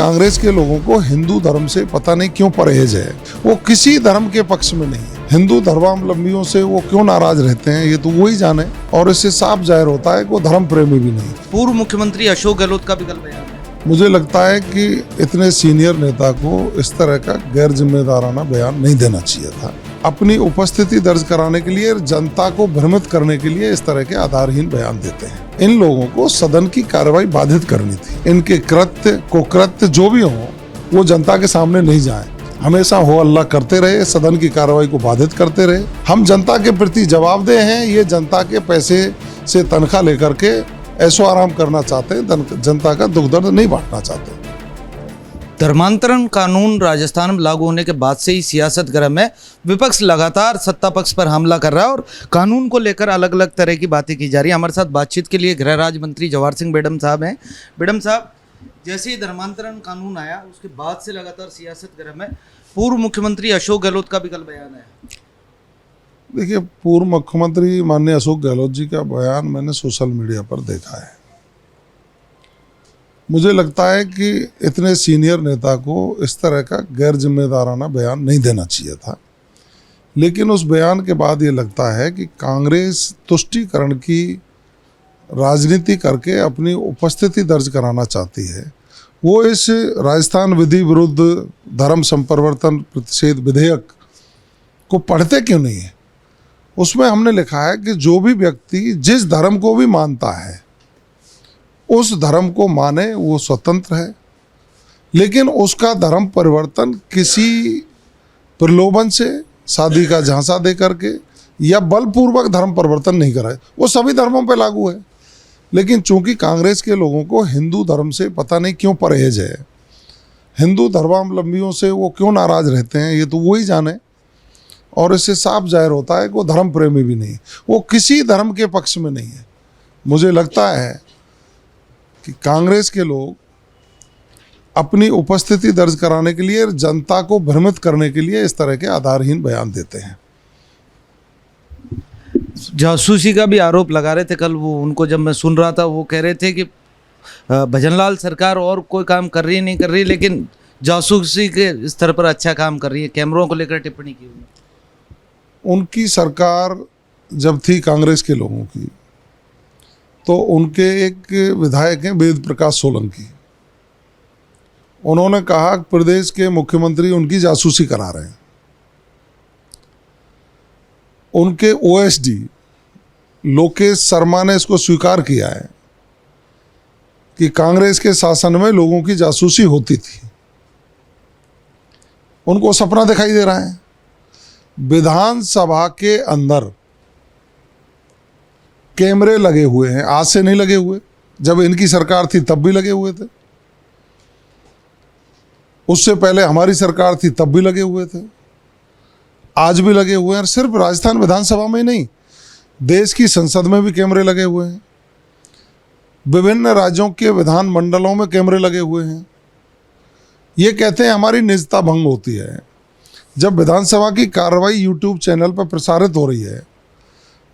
कांग्रेस के लोगों को हिंदू धर्म से पता नहीं क्यों परहेज है। वो किसी धर्म के पक्ष में नहीं है। हिंदू धर्मावलंबियों से वो क्यों नाराज रहते हैं ये तो वो ही जाने। और इससे साफ जाहिर होता है कि वो धर्म प्रेमी भी नहीं। पूर्व मुख्यमंत्री अशोक गहलोत का भी कल बयान है। मुझे लगता है कि इतने सीनियर नेता को इस तरह का गैर जिम्मेदाराना बयान नहीं देना चाहिए था। अपनी उपस्थिति दर्ज कराने के लिए, जनता को भ्रमित करने के लिए इस तरह के आधारहीन बयान देते हैं। इन लोगों को सदन की कार्रवाई बाधित करनी थी। इनके कृत्य कुकृत्य जो भी हो वो जनता के सामने नहीं जाए। हमेशा हो अल्लाह करते रहे, सदन की कार्रवाई को बाधित करते रहे। हम जनता के प्रति जवाबदेह हैं। ये जनता के पैसे से तनख्वाह लेकर के ऐशो आराम करना चाहते हैं, जनता का दुख दर्द नहीं बांटना चाहते। धर्मांतरण कानून राजस्थान में लागू होने के बाद से ही सियासत गर्म है। विपक्ष लगातार सत्ता पक्ष पर हमला कर रहा है और कानून को लेकर अलग अलग तरह की बातें की जा रही है। हमारे साथ बातचीत के लिए गृह राज्य मंत्री जवाहर सिंह बेडम साहब हैं। बेडम साहब, जैसे ही धर्मांतरण कानून आया उसके बाद से लगातार सियासत गर्म है। पूर्व मुख्यमंत्री अशोक गहलोत का भी कल बयान है। देखिए, पूर्व मुख्यमंत्री माननीय अशोक गहलोत जी का बयान मैंने सोशल मीडिया पर देखा है। मुझे लगता है कि इतने सीनियर नेता को इस तरह का गैर जिम्मेदाराना बयान नहीं देना चाहिए था। लेकिन उस बयान के बाद ये लगता है कि कांग्रेस तुष्टीकरण की राजनीति करके अपनी उपस्थिति दर्ज कराना चाहती है। वो इस राजस्थान विधि विरुद्ध धर्म संपरिवर्तन प्रतिषेध विधेयक को पढ़ते क्यों नहीं है। उसमें हमने लिखा है कि जो भी व्यक्ति जिस धर्म को भी मानता है उस धर्म को माने, वो स्वतंत्र है, लेकिन उसका धर्म परिवर्तन किसी प्रलोभन से, शादी का झांसा दे करके या बलपूर्वक धर्म परिवर्तन नहीं कराए। वो सभी धर्मों पर लागू है। लेकिन चूंकि कांग्रेस के लोगों को हिंदू धर्म से पता नहीं क्यों परहेज है, हिंदू धर्मावलंबियों से वो क्यों नाराज रहते हैं ये तो वो ही जाने। और इससे साफ जाहिर होता है कि वो धर्म प्रेमी भी नहीं, वो किसी धर्म के पक्ष में नहीं है। मुझे लगता है कि कांग्रेस के लोग अपनी उपस्थिति दर्ज कराने के लिए, जनता को भ्रमित करने के लिए इस तरह के आधारहीन बयान देते हैं। जासूसी का भी आरोप लगा रहे थे कल। वो उनको जब मैं सुन रहा था वो कह रहे थे कि भजनलाल सरकार और कोई काम कर रही नहीं कर रही, लेकिन जासूसी के स्तर पर अच्छा काम कर रही है। कैमरों को लेकर टिप्पणी की उनकी सरकार जब थी कांग्रेस के लोगों की, तो उनके एक विधायक हैं वेद प्रकाश सोलंकी। उन्होंने कहा कि प्रदेश के मुख्यमंत्री उनकी जासूसी करा रहे हैं। उनके ओएसडी लोकेश शर्मा ने इसको स्वीकार किया है कि कांग्रेस के शासन में लोगों की जासूसी होती थी। उनको सपना दिखाई दे रहा है। विधानसभा के अंदर कैमरे लगे हुए हैं, आज से नहीं लगे हुए। जब इनकी सरकार थी तब भी लगे हुए थे, उससे पहले हमारी सरकार थी तब भी लगे हुए थे, आज भी लगे हुए हैं। सिर्फ राजस्थान विधानसभा में नहीं, देश की संसद में भी कैमरे लगे हुए हैं। विभिन्न राज्यों के विधान मंडलों में कैमरे लगे हुए हैं। ये कहते हैं हमारी निजता भंग होती है। जब विधानसभा की कार्रवाई यूट्यूब चैनल पर प्रसारित हो रही है,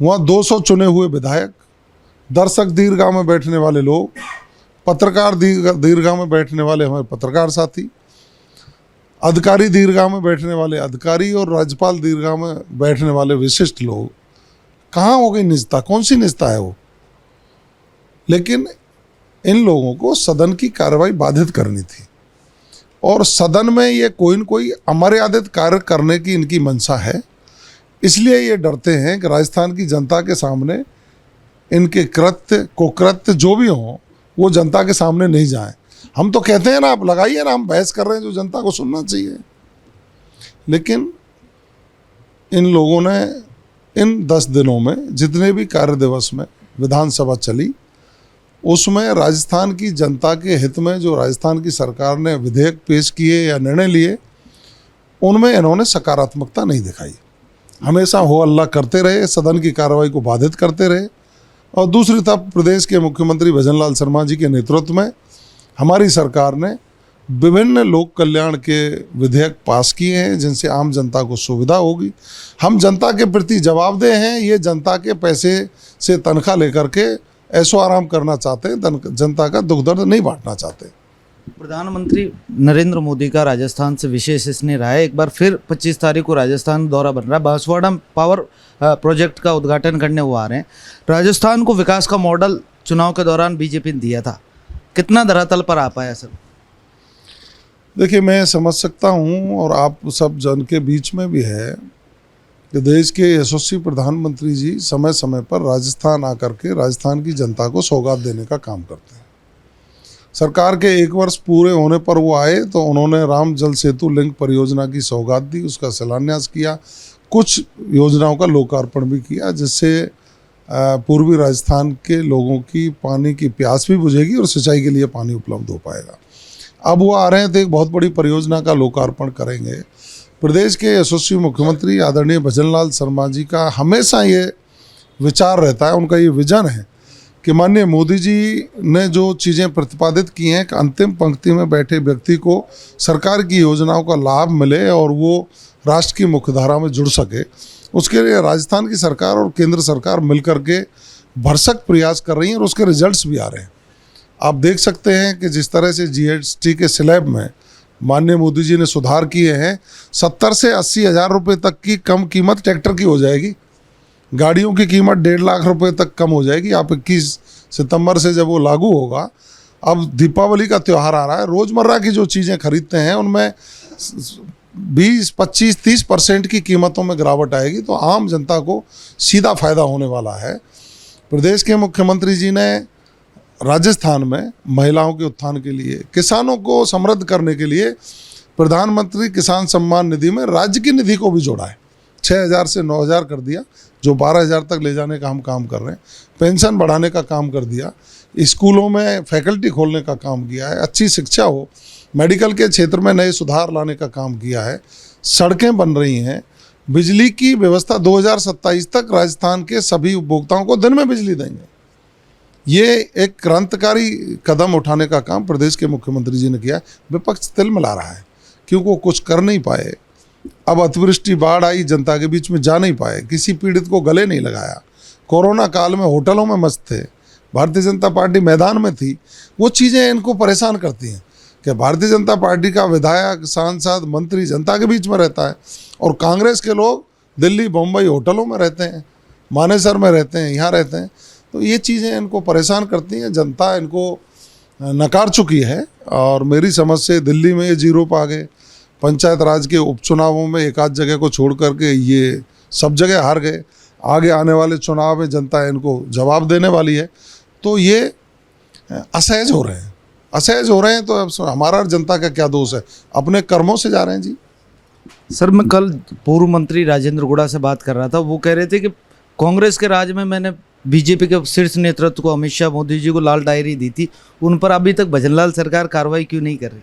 वहाँ 200 चुने हुए विधायक, दर्शक दीर्घा में बैठने वाले लोग, पत्रकार दीर्घा में बैठने वाले हमारे पत्रकार साथी, अधिकारी दीर्घा में बैठने वाले अधिकारी और राज्यपाल दीर्घा में बैठने वाले विशिष्ट लोग, कहाँ हो गई निजता? कौन सी निजता है वो? लेकिन इन लोगों को सदन की कार्रवाई बाधित करनी थी और सदन में ये कोई न कोई अमर्यादित कार्य करने की इनकी मंशा है। इसलिए ये डरते हैं कि राजस्थान की जनता के सामने इनके कृत्य कुकृत्य जो भी हों वो जनता के सामने नहीं जाएं। हम तो कहते हैं ना, आप लगाइए ना, हम बहस कर रहे हैं जो जनता को सुनना चाहिए। लेकिन इन लोगों ने इन 10 दिनों में जितने भी कार्य दिवस में विधानसभा चली, उसमें राजस्थान की जनता के हित में जो राजस्थान की सरकार ने विधेयक पेश किए या निर्णय लिए, उनमें इन्होंने सकारात्मकता नहीं दिखाई। हमेशा हो अल्लाह करते रहे, सदन की कार्रवाई को बाधित करते रहे। और दूसरी तरफ प्रदेश के मुख्यमंत्री भजनलाल शर्मा जी के नेतृत्व में हमारी सरकार ने विभिन्न लोक कल्याण के विधेयक पास किए हैं जिनसे आम जनता को सुविधा होगी। हम जनता के प्रति जवाबदेह हैं। ये जनता के पैसे से तनख्वाह लेकर के ऐशो आराम करना चाहते हैं, जनता का दुख दर्द नहीं बांटना चाहते। प्रधानमंत्री नरेंद्र मोदी का राजस्थान से विशेष स्नेह रहा है। एक बार फिर 25 तारीख को राजस्थान दौरा बन रहा है। बांसवाड़ा पावर प्रोजेक्ट का उद्घाटन करने वो आ रहे हैं। राजस्थान को विकास का मॉडल चुनाव के दौरान बीजेपी ने दिया था, कितना धरातल पर आ पाया सर? देखिए, मैं समझ सकता हूँ और आप सब जन के बीच में भी है कि देश के यशस्वी प्रधानमंत्री जी समय समय पर राजस्थान आकर के राजस्थान की जनता को सौगात देने का काम करते हैं। सरकार के 1 वर्ष पूरे होने पर वो आए तो उन्होंने राम जल सेतु लिंक परियोजना की सौगात दी, उसका शिलान्यास किया, कुछ योजनाओं का लोकार्पण भी किया, जिससे पूर्वी राजस्थान के लोगों की पानी की प्यास भी बुझेगी और सिंचाई के लिए पानी उपलब्ध हो पाएगा। अब वो आ रहे हैं तो एक बहुत बड़ी परियोजना का लोकार्पण करेंगे। प्रदेश के यशस्वी मुख्यमंत्री आदरणीय भजनलाल शर्मा जी का हमेशा ये विचार रहता है, उनका ये विजन है कि माननीय मोदी जी ने जो चीज़ें प्रतिपादित की हैं कि अंतिम पंक्ति में बैठे व्यक्ति को सरकार की योजनाओं का लाभ मिले और वो राष्ट्र की मुख्यधारा में जुड़ सके, उसके लिए राजस्थान की सरकार और केंद्र सरकार मिलकर के भरसक प्रयास कर रही हैं और उसके रिजल्ट्स भी आ रहे हैं। आप देख सकते हैं कि जिस तरह से जीएसटी के स्लैब में माननीय मोदी जी ने सुधार किए हैं, 70 से 80 हज़ार रुपये तक की कम कीमत ट्रैक्टर की हो जाएगी, गाड़ियों की कीमत 1.5 लाख रुपए तक कम हो जाएगी। आप 21 सितंबर से जब वो लागू होगा, अब दीपावली का त्यौहार आ रहा है, रोज़मर्रा की जो चीज़ें खरीदते हैं उनमें 20, 25, 30% की कीमतों में गिरावट आएगी, तो आम जनता को सीधा फायदा होने वाला है। प्रदेश के मुख्यमंत्री जी ने राजस्थान में महिलाओं के उत्थान के लिए, किसानों को समृद्ध करने के लिए प्रधानमंत्री किसान सम्मान निधि में राज्य की निधि को भी जोड़ा है। 6,000 से 9,000 कर दिया, जो 12,000 तक ले जाने का हम काम कर रहे हैं। पेंशन बढ़ाने का काम कर दिया, स्कूलों में फैकल्टी खोलने का काम किया है, अच्छी शिक्षा हो, मेडिकल के क्षेत्र में नए सुधार लाने का काम किया है, सड़कें बन रही हैं, बिजली की व्यवस्था 2027 तक राजस्थान के सभी उपभोक्ताओं को दिन में बिजली देंगे। ये एक क्रांतिकारी कदम उठाने का काम प्रदेश के मुख्यमंत्री जी ने किया। विपक्ष तिल मिला रहा है क्योंकि वो कुछ कर नहीं पाए। अब अतिवृष्टि बाढ़ आई, जनता के बीच में जा नहीं पाए, किसी पीड़ित को गले नहीं लगाया। कोरोना काल में होटलों में मस्त थे, भारतीय जनता पार्टी मैदान में थी। वो चीज़ें इनको परेशान करती हैं कि भारतीय जनता पार्टी का विधायक, सांसद, मंत्री जनता के बीच में रहता है और कांग्रेस के लोग दिल्ली, बम्बई होटलों में रहते हैं, मानेसर में रहते हैं, यहाँ रहते हैं। तो ये चीज़ें इनको परेशान करती हैं, जनता इनको नकार चुकी है। और मेरी समझ से दिल्ली में ये 0 पर आ गए, पंचायत राज के उपचुनावों में एक आध जगह को छोड़ करके ये सब जगह हार गए। आगे आने वाले चुनाव में जनता इनको जवाब देने वाली है। तो ये असहज हो रहे हैं, तो अब हमारा जनता का क्या दोष है, अपने कर्मों से जा रहे हैं जी। सर, मैं कल पूर्व मंत्री राजेंद्र गुड़ा से बात कर रहा था, वो कह रहे थे कि कांग्रेस के राज में मैंने बीजेपी के शीर्ष नेतृत्व को, अमित शाह, मोदी जी को लाल डायरी दी थी, उन पर अभी तक भजनलाल सरकार कार्रवाई क्यों नहीं कर रही?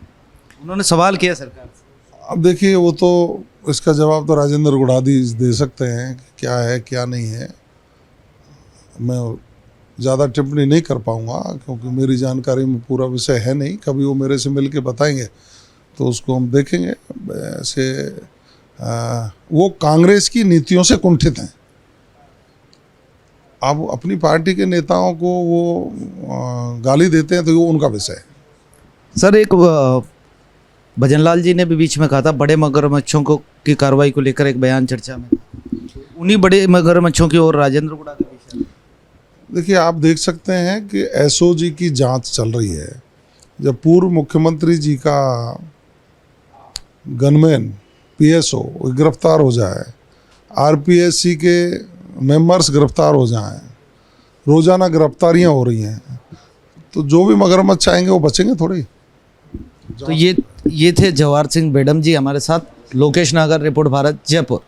उन्होंने सवाल किया सरकार से। अब देखिए, वो तो इसका जवाब तो राजेंद्र गुड़ादी दे सकते हैं कि क्या है क्या नहीं है। मैं ज़्यादा टिप्पणी नहीं कर पाऊँगा क्योंकि मेरी जानकारी में पूरा विषय है नहीं। कभी वो मेरे से मिल के बताएंगे तो उसको हम देखेंगे। ऐसे वो कांग्रेस की नीतियों से कुंठित हैं। अब अपनी पार्टी के नेताओं को वो गाली देते हैं तो वो उनका विषय है। सर, एक भजनलाल जी ने भी बीच में कहा था बड़े मगरमच्छों को की कार्रवाई को लेकर एक बयान चर्चा में, उन्हीं बड़े मगरमच्छों की ओर राजेंद्र गुड़ा के पीछे। देखिए, आप देख सकते हैं कि एसओजी की जांच चल रही है। जब पूर्व मुख्यमंत्री जी का गनमैन पीएसओ गिरफ्तार हो जाए, आरपीएससी के मेंबर्स गिरफ्तार हो जाएं, रोज़ाना गिरफ्तारियां हो रही हैं, तो जो भी मगरमच्छ आएंगे वो बचेंगे थोड़ी। तो ये थे जवाहर सिंह बेडम जी हमारे साथ। लोकेश नागर, रिपोर्ट भारत, जयपुर।